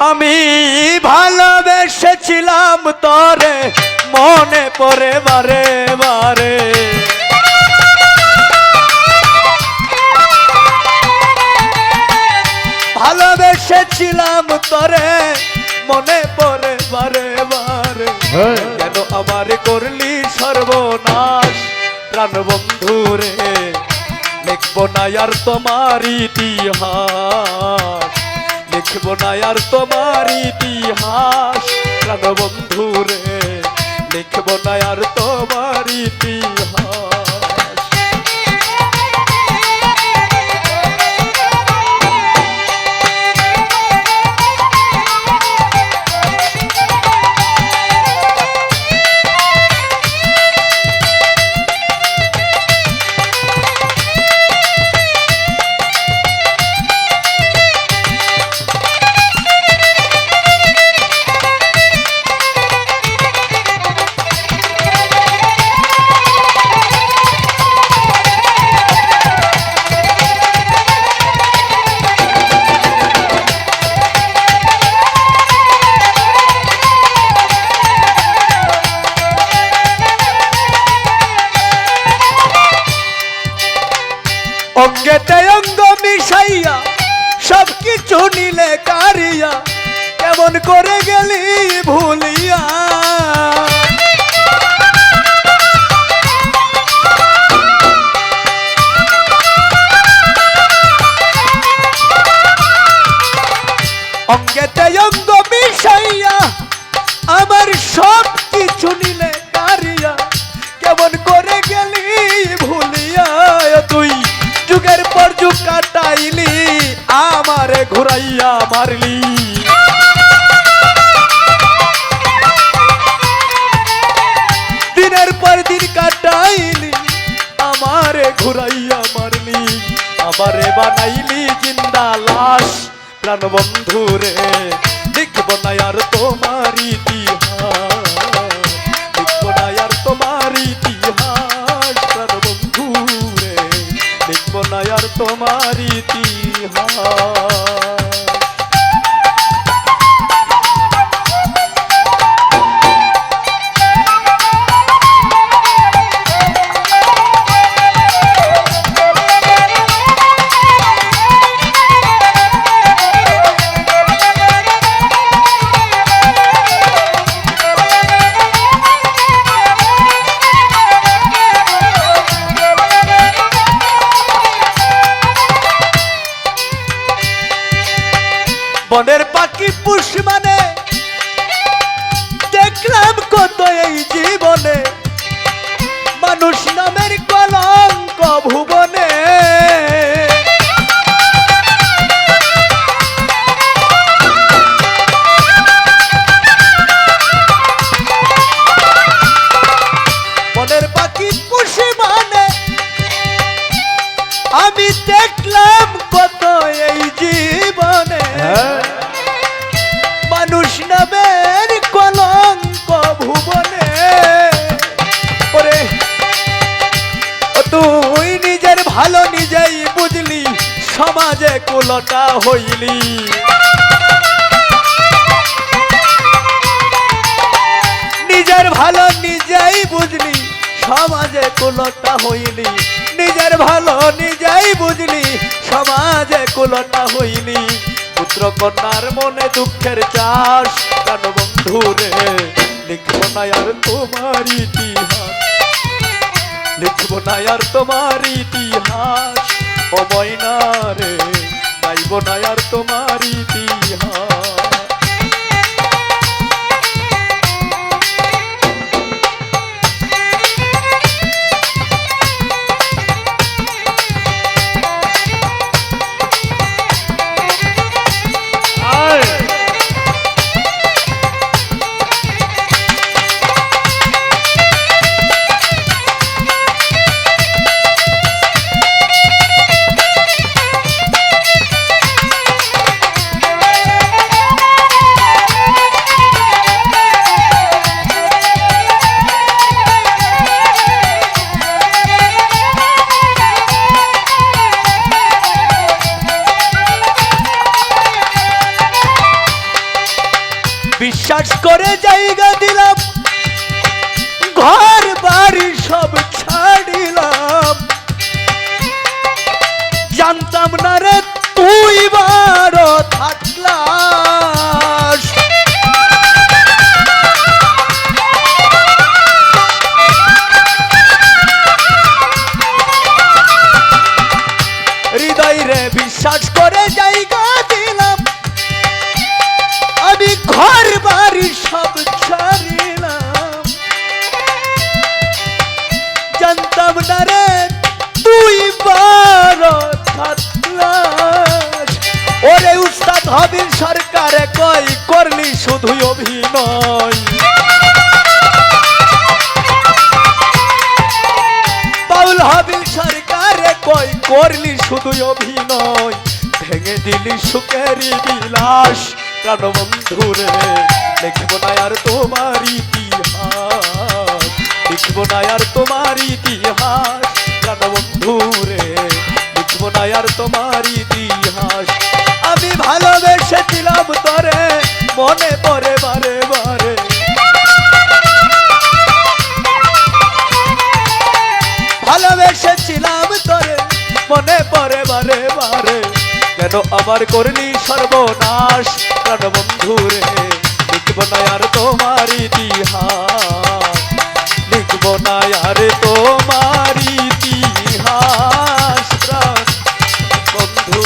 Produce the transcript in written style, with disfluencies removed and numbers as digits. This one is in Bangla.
আমি ভালোবেসেছিলাম তোরে মনে পড়ে বারে বারে, ভালোবেসেছিলাম তোরে মনে পড়ে বারে বারে। কেন আমার করলি সর্বনাশ প্রাণ বন্ধু রে, লিখবো না আর তোমার ইতিহাস, লিখবো না আর তোমার ইতিহাস প্রাণ বন্ধু রে, লিখবো না আর তোমার ইতিহাস। অঙ্গেতে অঙ্গ মিশাইয়া সব কিছু নিলে কারিয়া, কেমন করে গেলি ভুলিয়া। অঙ্গেতে অঙ্গ মিশাইয়া আমার সব কিছু নিলে কারিয়া, কেমন করে গেলি ভুলিয়া। তুই যুগের পর যুগ কাটাইলি আমারে ঘুরাইয়া মারলি, দিনের পর দিন কাটাইলি আমারে ঘুরাইয়া মারলি, আমারে বানাইলি জিন্দা লাশ প্রাণ বন্ধু রে, লিখবো না আর তোমার ইতিহাস, লিখবো না আর তোমার ইতিহাস প্রাণ বন্ধু রে, লিখবো না আর তোমার ইতিহাস। বনের পাখি পুষ মানে দেখলাম কত এই জীবনে, মানুষ নামের কলঙ্ক ভুবনে। বনের পাখি পুষ মানে আমি দেখলাম কত এই জীবনে, মানুষ নামের কলঙ্ক ভুবনে। ওরে তুই নিজের ভালো নিজেই বুঝলি, সমাজে কুলটা হইলি। নিজের ভালো নিজেই বুঝলি, সমাজে কুলটা হইলি। নিজের ভালো নিজেই বুঝলি, সমাজে কুলটা হইলি। পুত্র কন্যার মনে দুঃখের চাষ প্রাণ বন্ধু রে, লিখবো না আর তোমার ইতিহাস, লিখবো না আর তোমার ইতিহাস। ও ময়না রে, গাইবো না আর তোমার ইতিহাস। বিশ্বাস করে জায়গা দিলাম, ঘর বাড়ি সব ছাড়িলাম, জানতাম না রে তুই বারো থাকলাস। হৃদয় রে বিশ্বাস করে জায়গা দিলাম, আমি ঘর বাড়ি সব ছাড়িলাম, জানতাম না রে তুই বারো থাকলাস। ওরে উস্তাদ হাবিল সরকারে কই করলি শুধু অভিনয়, বাউল হাবিল সরকারে কই করলি শুধু অভিনয়, ভেঙে দিলি সুখেরই বিলাস। প্রাণবন্ধু রে লিখব না আর তোমার ইতিহাস, লিখব না আর তোমার ইতিহাস। প্রাণবন্ধু রে লিখব না আর তোমার ইতিহাস। আমি ভালোবেসেছিলাম তোরে মনে পড়ে বারে বারে, ভালোবেসেছিলাম তোরে মনে পড়ে বারে বারে, কেন আমার করলি সর্বনাশ। প্রাণবন্ধু রে লিখব না আর তোমার ইতিহাস, লিখব না আর তোমার ইতিহাস। প্রাণবন্ধু